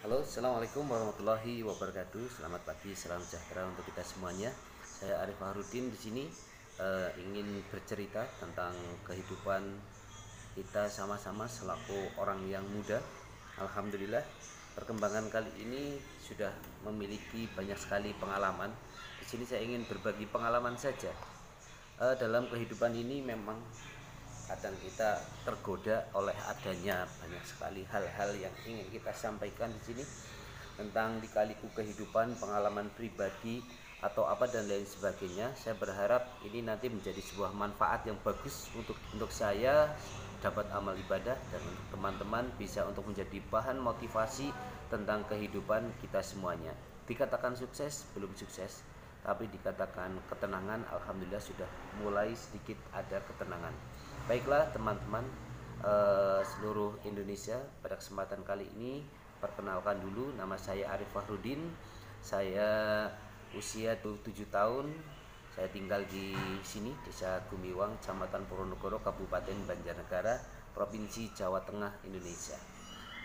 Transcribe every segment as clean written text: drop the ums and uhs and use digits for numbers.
Halo, assalamualaikum warahmatullahi wabarakatuh. Selamat pagi, salam sejahtera untuk kita semuanya. Saya Arif Fahrudin di sini ingin bercerita tentang kehidupan kita sama-sama selaku orang yang muda. Alhamdulillah, perkembangan kali ini sudah memiliki banyak sekali pengalaman. Di sini saya ingin berbagi pengalaman saja. Dalam kehidupan ini memang kadang kita tergoda oleh adanya banyak sekali hal-hal yang ingin kita sampaikan di sini tentang lika-liku kehidupan, pengalaman pribadi atau apa dan lain sebagainya. Saya berharap ini nanti menjadi sebuah manfaat yang bagus untuk saya dapat amal ibadah, dan untuk teman-teman bisa untuk menjadi bahan motivasi tentang kehidupan kita semuanya. Dikatakan sukses belum sukses, tapi dikatakan ketenangan, alhamdulillah sudah mulai sedikit ada ketenangan. Baiklah teman-teman seluruh Indonesia, pada kesempatan kali ini perkenalkan dulu, nama saya Arif Fahrudin. Saya usia 27 tahun. Saya tinggal di sini, Desa Gumiwang, Kecamatan Purwonegoro, Kabupaten Banjarnegara, Provinsi Jawa Tengah, Indonesia.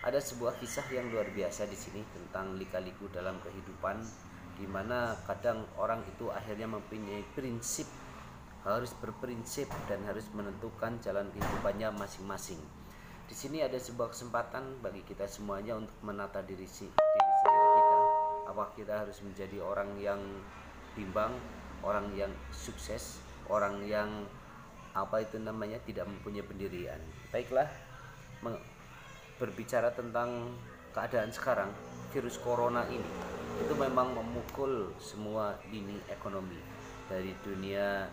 Ada sebuah kisah yang luar biasa di sini tentang lika-liku dalam kehidupan, di mana kadang orang itu akhirnya mempunyai prinsip, harus berprinsip dan harus menentukan jalan kehidupannya masing-masing. Di sini ada sebuah kesempatan bagi kita semuanya untuk menata diri sendiri kita. Apakah kita harus menjadi orang yang bimbang, orang yang sukses, orang yang tidak mempunyai pendirian. Baiklah, berbicara tentang keadaan sekarang, virus corona ini itu memang memukul semua lini ekonomi, dari dunia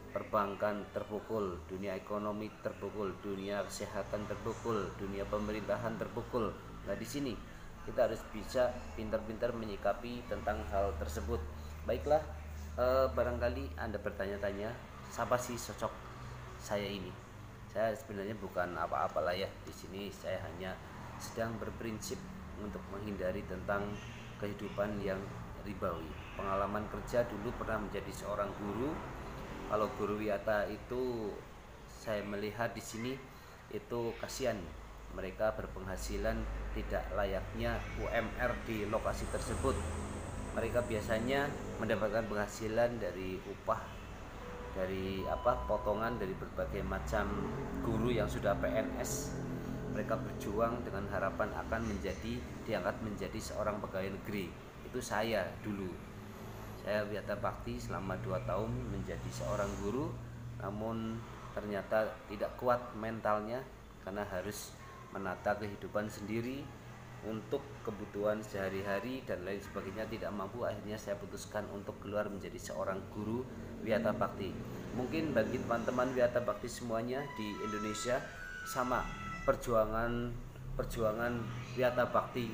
perbankan terpukul, dunia ekonomi terpukul, dunia kesehatan terpukul, dunia pemerintahan terpukul. Nah, di sini kita harus bisa pintar-pintar menyikapi tentang hal tersebut. Baiklah, barangkali Anda bertanya-tanya, siapa sih sosok saya ini? Saya sebenarnya bukan apa-apalah ya. Di sini saya hanya sedang berprinsip untuk menghindari tentang kehidupan yang ribawi. Pengalaman kerja dulu pernah menjadi seorang guru. Kalau guru wiyata itu saya melihat di sini itu kasihan, mereka berpenghasilan tidak layaknya UMR di lokasi tersebut. Mereka biasanya mendapatkan penghasilan dari upah, dari potongan dari berbagai macam guru yang sudah PNS. Mereka berjuang dengan harapan akan diangkat menjadi seorang pegawai negeri. Itu saya dulu. Saya wiyata bakti selama 2 tahun menjadi seorang guru, namun ternyata tidak kuat mentalnya karena harus menata kehidupan sendiri untuk kebutuhan sehari-hari dan lain sebagainya, tidak mampu. Akhirnya saya putuskan untuk keluar menjadi seorang guru wiyata bakti. Mungkin bagi teman-teman wiyata bakti semuanya di Indonesia sama, perjuangan wiyata bakti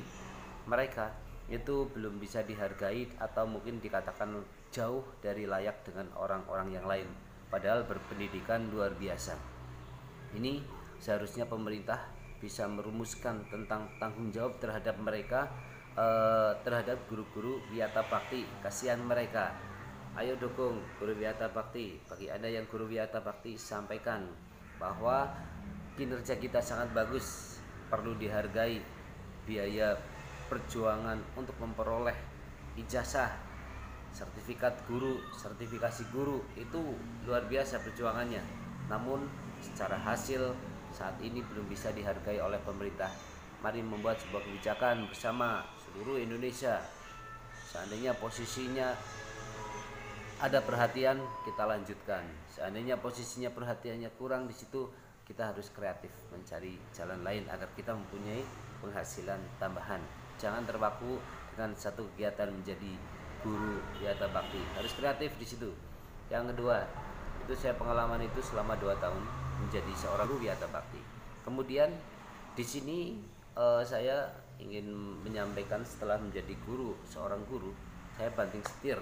mereka itu belum bisa dihargai atau mungkin dikatakan jauh dari layak dengan orang-orang yang lain, padahal berpendidikan luar biasa. Ini seharusnya pemerintah bisa merumuskan tentang tanggung jawab terhadap mereka, terhadap guru-guru wiyata bakti. Kasihan mereka. Ayo dukung guru wiyata bakti. Bagi Anda yang guru wiyata bakti, sampaikan bahwa kinerja kita sangat bagus, perlu dihargai. Biaya perjuangan untuk memperoleh ijazah, sertifikat guru, sertifikasi guru itu luar biasa perjuangannya. Namun secara hasil saat ini belum bisa dihargai oleh pemerintah. Mari membuat sebuah kebijakan bersama seluruh Indonesia. Seandainya posisinya ada perhatian, kita lanjutkan. Seandainya posisinya perhatiannya kurang, di situ kita harus kreatif mencari jalan lain agar kita mempunyai penghasilan tambahan. Jangan terpaku dengan satu kegiatan menjadi guru wiyata bakti, harus kreatif di situ. Yang kedua, itu saya pengalaman itu selama 2 tahun menjadi seorang guru wiyata bakti. Kemudian di sini saya ingin menyampaikan, setelah menjadi seorang guru, saya banting setir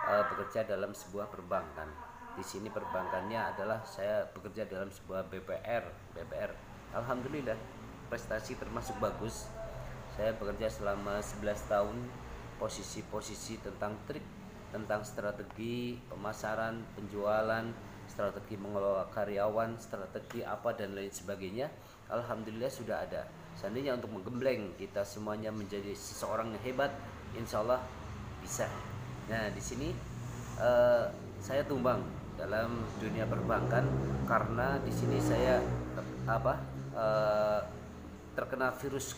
bekerja dalam sebuah perbankan. Di sini perbankannya adalah saya bekerja dalam sebuah BPR. Alhamdulillah prestasi termasuk bagus. Saya bekerja selama 11 tahun, posisi-posisi tentang trik, tentang strategi pemasaran, penjualan, strategi mengelola karyawan, strategi apa dan lain sebagainya. Alhamdulillah sudah ada. Seandainya untuk menggembleng kita semuanya menjadi seseorang yang hebat, insya Allah bisa. Nah, di sini saya tumbang dalam dunia perbankan karena di sini saya terkena virus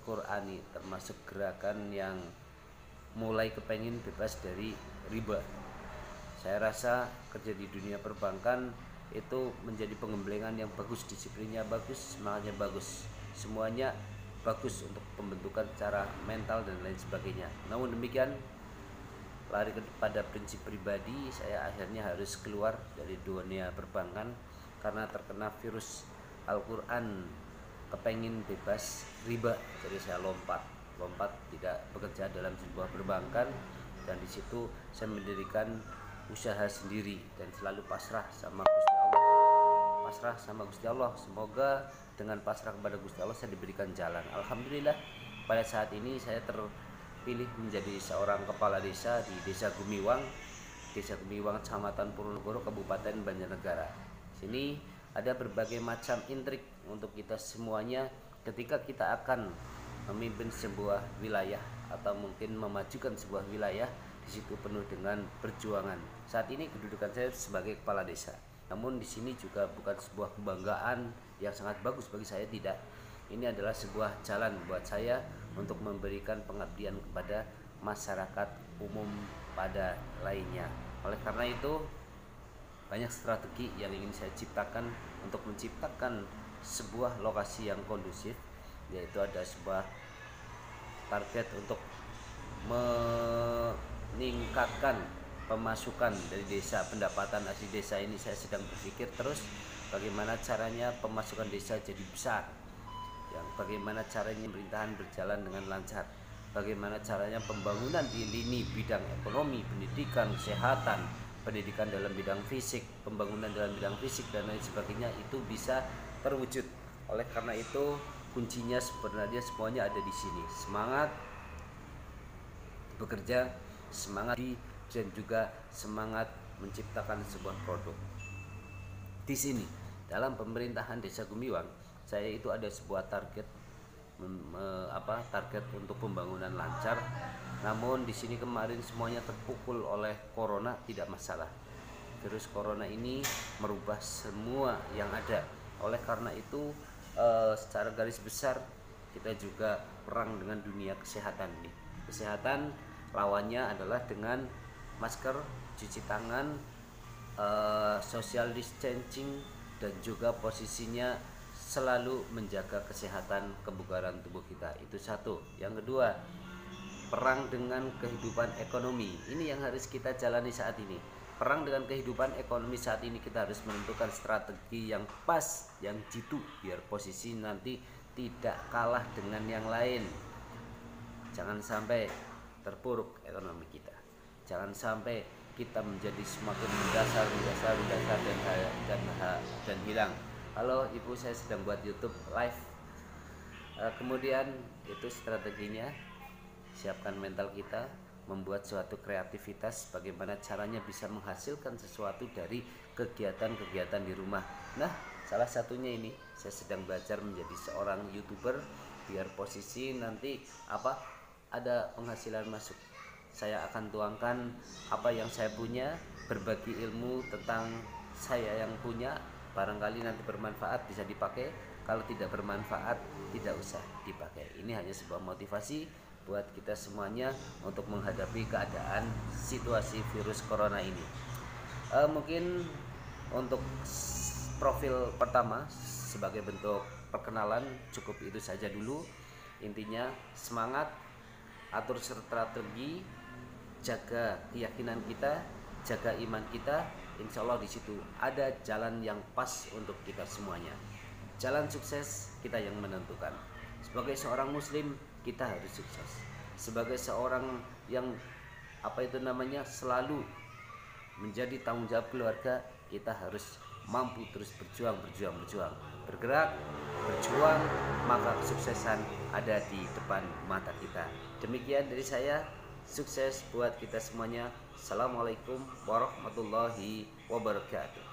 Qur'ani, termasuk gerakan yang mulai kepengin bebas dari riba. Saya rasa kerja di dunia perbankan itu menjadi pengemblengan yang bagus, disiplinnya bagus, semangatnya bagus, semuanya bagus untuk pembentukan secara mental dan lain sebagainya. Namun demikian, lari kepada prinsip pribadi, saya akhirnya harus keluar dari dunia perbankan karena terkena virus Al-Quran, kepengin bebas riba. Jadi saya lompat tidak bekerja dalam sebuah perbankan, dan di situ saya mendirikan usaha sendiri dan selalu pasrah sama Gusti Allah. Semoga dengan pasrah kepada Gusti Allah saya diberikan jalan. Alhamdulillah pada saat ini saya terpilih menjadi seorang kepala desa di Desa Gumiwang, Kecamatan Purwonegoro, Kabupaten Banjarnegara. Sini ada berbagai macam intrik untuk kita semuanya ketika kita akan memimpin sebuah wilayah atau mungkin memajukan sebuah wilayah. Di situ penuh dengan perjuangan. Saat ini kedudukan saya sebagai kepala desa, namun di sini juga bukan sebuah kebanggaan yang sangat bagus bagi saya, tidak. Ini adalah sebuah jalan buat saya untuk memberikan pengabdian kepada masyarakat umum pada lainnya. Oleh karena itu, banyak strategi yang ingin saya ciptakan untuk menciptakan sebuah lokasi yang kondusif, yaitu ada sebuah target untuk meningkatkan pemasukan dari desa, pendapatan asli desa ini. Saya sedang berpikir terus bagaimana caranya pemasukan desa jadi besar, bagaimana caranya pemerintahan berjalan dengan lancar, bagaimana caranya pembangunan di lini bidang ekonomi, pendidikan, kesehatan, pendidikan dalam bidang fisik, pembangunan dalam bidang fisik dan lain sebagainya itu bisa terwujud. Oleh karena itu, kuncinya sebenarnya semuanya ada di sini. Semangat bekerja, semangat dan juga semangat menciptakan sebuah produk. Di sini dalam pemerintahan Desa Gumiwang, saya itu ada sebuah target untuk pembangunan lancar. Namun di sini kemarin semuanya terpukul oleh corona, tidak masalah. Virus corona ini merubah semua yang ada. Oleh karena itu, secara garis besar kita juga perang dengan dunia kesehatan ini. Kesehatan lawannya adalah dengan masker, cuci tangan, social distancing, dan juga posisinya selalu menjaga kesehatan kebugaran tubuh kita. Itu satu. Yang kedua, perang dengan kehidupan ekonomi. Ini yang harus kita jalani saat ini. Perang dengan kehidupan ekonomi saat ini, kita harus menentukan strategi yang pas, yang jitu, biar posisi nanti tidak kalah dengan yang lain. Jangan sampai terpuruk ekonomi kita. Jangan sampai kita menjadi semakin mendasar dan hilang. Halo Ibu, saya sedang buat YouTube live. Kemudian itu strateginya, siapkan mental kita, membuat suatu kreativitas bagaimana caranya bisa menghasilkan sesuatu dari kegiatan-kegiatan di rumah. Nah, salah satunya ini saya sedang belajar menjadi seorang YouTuber biar posisi nanti ada penghasilan masuk. Saya akan tuangkan apa yang saya punya, berbagi ilmu tentang saya yang punya, barangkali nanti bermanfaat bisa dipakai, kalau tidak bermanfaat tidak usah dipakai. Ini hanya sebuah motivasi buat kita semuanya untuk menghadapi keadaan situasi virus corona ini. Mungkin untuk profil pertama sebagai bentuk perkenalan cukup itu saja dulu. Intinya semangat, atur strategi, jaga keyakinan kita, jaga iman kita. Insya Allah di situ ada jalan yang pas untuk kita semuanya. Jalan sukses kita yang menentukan. Sebagai seorang muslim kita harus sukses. Sebagai seorang yang selalu menjadi tanggung jawab keluarga, kita harus mampu terus berjuang, bergerak, berjuang, maka kesuksesan ada di depan mata kita. Demikian dari saya, sukses buat kita semuanya. Assalamualaikum warahmatullahi wabarakatuh.